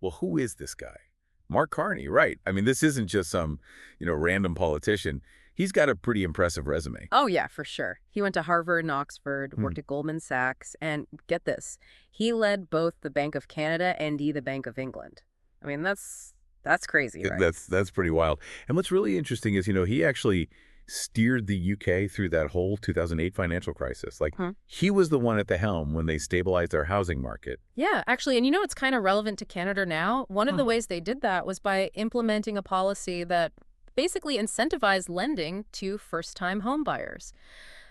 Well, who is this guy? Mark Carney, right. I mean, this isn't just some, random politician. He's got a pretty impressive resume. Oh, yeah, for sure. He went to Harvard and Oxford, worked at Goldman Sachs, and get this, he led both the Bank of Canada and the Bank of England. I mean, that's crazy, right? That's pretty wild. And what's really interesting is, he actually steered the UK through that whole 2008 financial crisis. Like, he was the one at the helm when they stabilized their housing market. Yeah, actually, and it's kind of relevant to Canada now. One of the ways they did that was by implementing a policy that basically incentivized lending to first-time home buyers.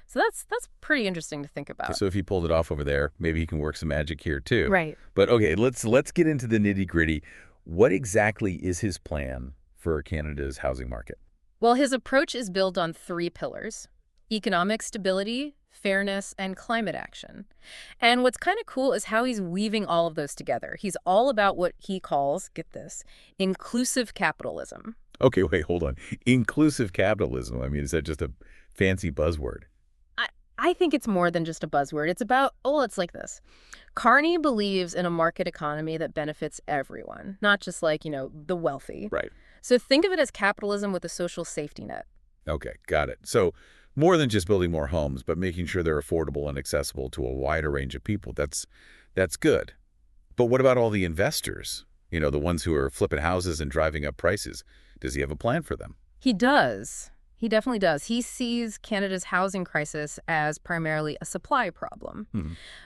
So that's pretty interesting to think about. Okay, so if he pulled it off over there, maybe he can work some magic here too. Right. But okay, let's get into the nitty-gritty. What exactly is his plan for Canada's housing market? Well, his approach is built on 3 pillars: economic stability, fairness, and climate action. And what's kind of cool is how he's weaving all of those together. He's all about what he calls, get this, inclusive capitalism. Okay, wait, hold on. Inclusive capitalism. I mean, is that just a fancy buzzword? I think it's more than just a buzzword. It's about, it's like this. Carney believes in a market economy that benefits everyone, not just like, the wealthy. Right. So think of it as capitalism with a social safety net. Okay, got it. So more than just building more homes, but making sure they're affordable and accessible to a wider range of people. That's good. But what about all the investors? The ones who are flipping houses and driving up prices. Does he have a plan for them? He does. He definitely does. He sees Canada's housing crisis as primarily a supply problem.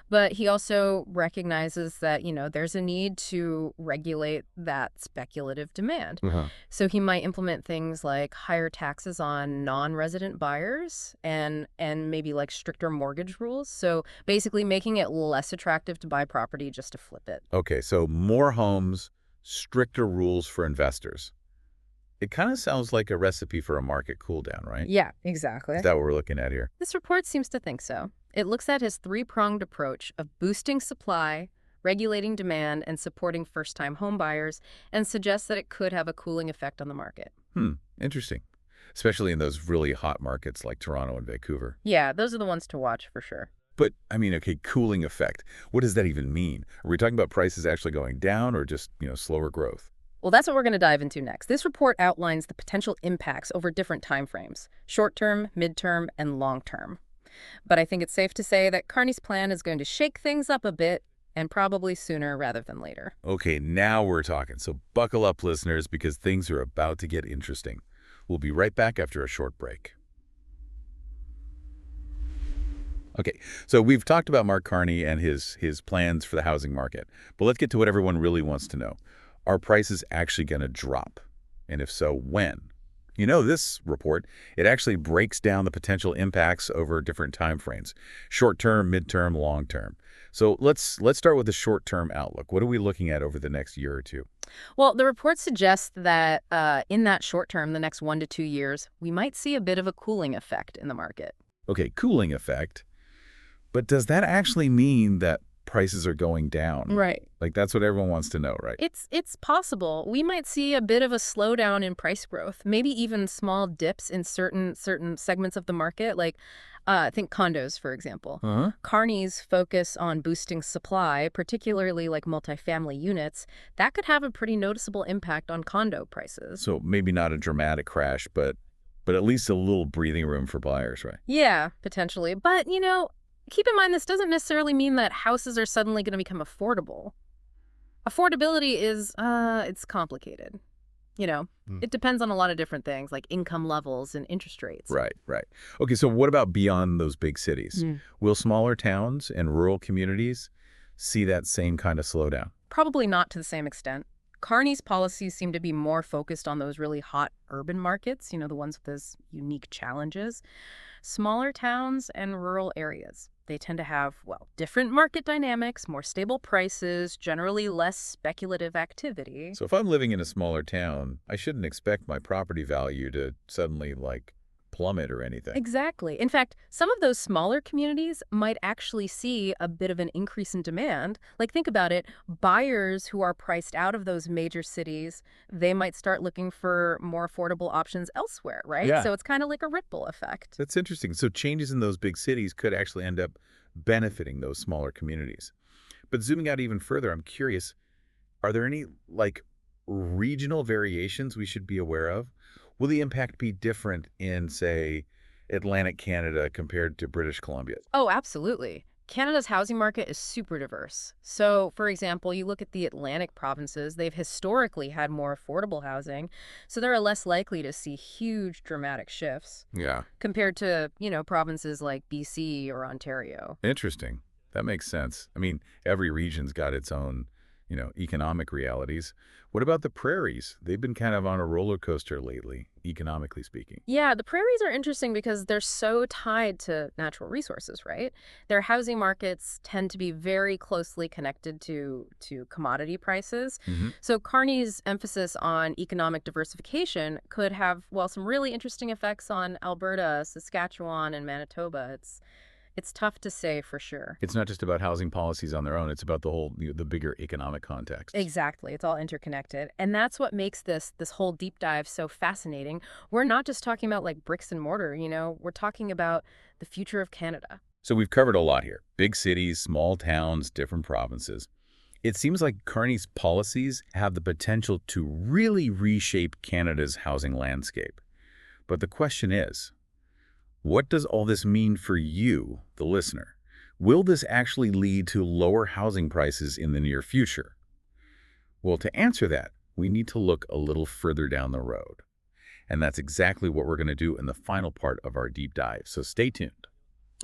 But he also recognizes that, there's a need to regulate that speculative demand. So he might implement things like higher taxes on non-resident buyers and maybe like stricter mortgage rules. So basically making it less attractive to buy property just to flip it. Okay, so more homes, stricter rules for investors. It kind of sounds like a recipe for a market cool down, right? Yeah, exactly. Is that what we're looking at here? This report seems to think so. It looks at his 3-pronged approach of boosting supply, regulating demand, and supporting first-time home buyers, and suggests that it could have a cooling effect on the market. Interesting. Especially in those really hot markets like Toronto and Vancouver. Yeah, those are the ones to watch for sure. But, I mean, okay, cooling effect. What does that even mean? Are we talking about prices actually going down or just, slower growth? Well, that's what we're going to dive into next. This report outlines the potential impacts over different timeframes: short-term, mid-term, and long-term. But I think it's safe to say that Carney's plan is going to shake things up a bit, and probably sooner rather than later. Okay, now we're talking. So buckle up, listeners, because things are about to get interesting. We'll be right back after a short break. Okay, so we've talked about Mark Carney and his plans for the housing market. But let's get to what everyone really wants to know. Are prices actually going to drop? And if so, when? This report, it actually breaks down the potential impacts over different time frames: short-term, mid-term, long-term. So let's start with the short-term outlook. What are we looking at over the next year or two? Well, the report suggests that in that short term, the next 1 to 2 years, we might see a bit of a cooling effect in the market. Okay, cooling effect. But does that actually mean that prices are going down? Right. Like, that's what everyone wants to know, right? It's possible. We might see a bit of a slowdown in price growth, maybe even small dips in certain segments of the market, like think condos, for example. Carney's focus on boosting supply, particularly like multifamily units, that could have a pretty noticeable impact on condo prices. So maybe not a dramatic crash, but at least a little breathing room for buyers, right? Yeah, potentially. But, keep in mind, this doesn't necessarily mean that houses are suddenly going to become affordable. Affordability is, it's complicated. It depends on a lot of different things, like income levels and interest rates. Right. Okay, so what about beyond those big cities? Will smaller towns and rural communities see that same kind of slowdown? Probably not to the same extent. Carney's policies seem to be more focused on those really hot urban markets, the ones with those unique challenges. Smaller towns and rural areas, they tend to have, different market dynamics, more stable prices, generally less speculative activity. So if I'm living in a smaller town, I shouldn't expect my property value to suddenly, plummet or anything. Exactly. In fact, some of those smaller communities might actually see a bit of an increase in demand. Like, think about it. Buyers who are priced out of those major cities, they might start looking for more affordable options elsewhere, right? Yeah. So it's kind of like a ripple effect. That's interesting. So changes in those big cities could actually end up benefiting those smaller communities. But zooming out even further, I'm curious, Are there any, like, regional variations we should be aware of? Will the impact be different in, say, Atlantic Canada compared to British Columbia? Oh, absolutely. Canada's housing market is super diverse. So, for example, you look at the Atlantic provinces, they've historically had more affordable housing, so they're less likely to see huge dramatic shifts Yeah. compared to, provinces like BC or Ontario. Interesting. That makes sense. I mean, every region's got its own, economic realities. What about the prairies? They've been kind of on a roller coaster lately, economically speaking. Yeah, the prairies are interesting because they're so tied to natural resources, right? Their housing markets tend to be very closely connected to commodity prices. Hmm. So Carney's emphasis on economic diversification could have, well, some really interesting effects on Alberta, Saskatchewan, and Manitoba. It's tough to say for sure. It's not just about housing policies on their own. It's about the whole, the bigger economic context. Exactly. It's all interconnected. And that's what makes this whole deep dive so fascinating. We're not just talking about like bricks and mortar, we're talking about the future of Canada. So we've covered a lot here. Big cities, small towns, different provinces. It seems like Carney's policies have the potential to really reshape Canada's housing landscape. But the question is, what does all this mean for you, the listener? Will this actually lead to lower housing prices in the near future? Well, to answer that, we need to look a little further down the road. And that's exactly what we're going to do in the final part of our deep dive. So stay tuned.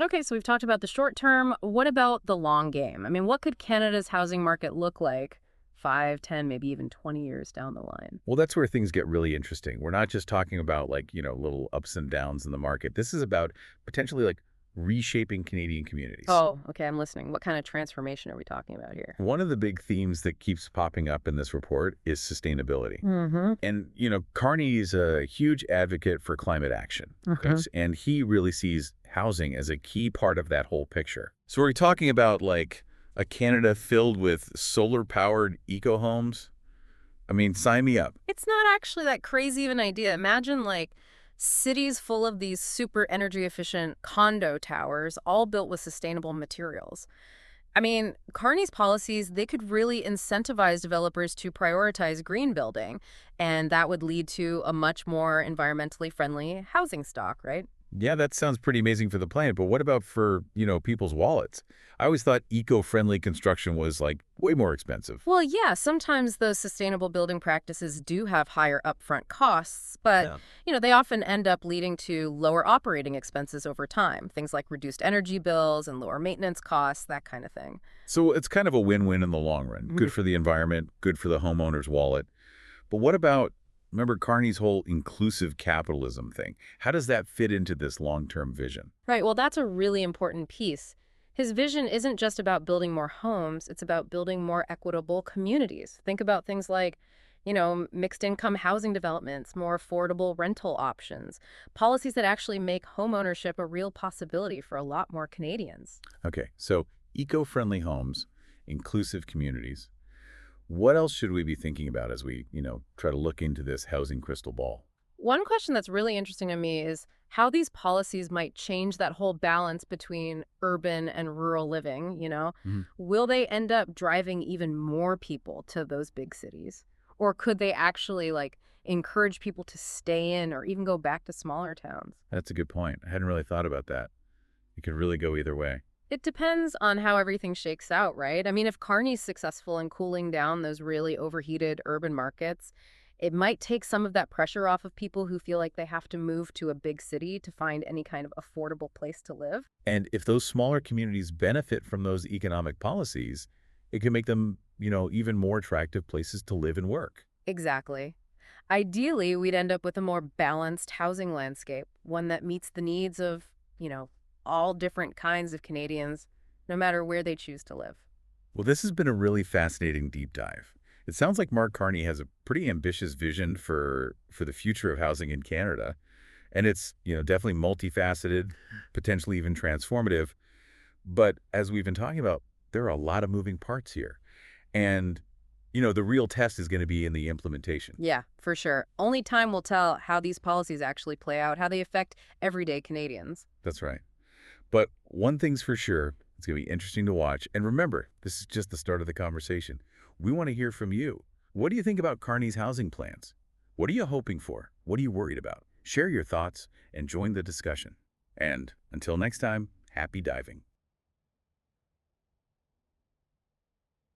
Okay, so we've talked about the short term. What about the long game? I mean, what could Canada's housing market look like 5, 10, maybe even 20 years down the line? Well, that's where things get really interesting. We're not just talking about little ups and downs in the market. This is about potentially reshaping Canadian communities. Oh, okay, I'm listening. What kind of transformation are we talking about here? One of the big themes that keeps popping up in this report is sustainability. Mm-hmm. And, Carney is a huge advocate for climate action. Mm-hmm. And he really sees housing as a key part of that whole picture. So we're talking about a Canada filled with solar-powered eco-homes? I mean, sign me up. It's not actually that crazy of an idea. Imagine cities full of these super energy efficient condo towers, all built with sustainable materials. I mean, Carney's policies, they could really incentivize developers to prioritize green building, and that would lead to a much more environmentally friendly housing stock, right? Yeah, that sounds pretty amazing for the planet, but what about for, people's wallets? I always thought eco-friendly construction was way more expensive. Well, yeah, sometimes those sustainable building practices do have higher upfront costs, but, they often end up leading to lower operating expenses over time. Things like reduced energy bills and lower maintenance costs, that kind of thing. So it's kind of a win-win in the long run. Mm-hmm. Good for the environment, good for the homeowner's wallet. But what about, remember Carney's whole inclusive capitalism thing? How does that fit into this long-term vision? Right, well, that's a really important piece. His vision isn't just about building more homes, it's about building more equitable communities. Think about things like, mixed income housing developments, more affordable rental options, policies that actually make homeownership a real possibility for a lot more Canadians. Okay, so eco-friendly homes, inclusive communities. What else should we be thinking about as we, try to look into this housing crystal ball? One question that's really interesting to me is how these policies might change that whole balance between urban and rural living, Mhm. Will they end up driving even more people to those big cities? Or could they actually, encourage people to stay in or even go back to smaller towns? That's a good point. I hadn't really thought about that. It could really go either way. It depends on how everything shakes out, right? I mean, if Carney's successful in cooling down those really overheated urban markets, it might take some of that pressure off of people who feel like they have to move to a big city to find any kind of affordable place to live. And if those smaller communities benefit from those economic policies, it can make them, even more attractive places to live and work. Exactly. Ideally, we'd end up with a more balanced housing landscape, one that meets the needs of, all different kinds of Canadians, no matter where they choose to live. Well, this has been a really fascinating deep dive. It sounds like Mark Carney has a pretty ambitious vision for the future of housing in Canada. And it's, definitely multifaceted, potentially even transformative. But as we've been talking about, there are a lot of moving parts here. And, the real test is going to be in the implementation. Yeah, for sure. Only time will tell how these policies actually play out, how they affect everyday Canadians. That's right. But one thing's for sure, it's going to be interesting to watch. And remember, this is just the start of the conversation. We want to hear from you. What do you think about Carney's housing plans? What are you hoping for? What are you worried about? Share your thoughts and join the discussion. And until next time, happy diving.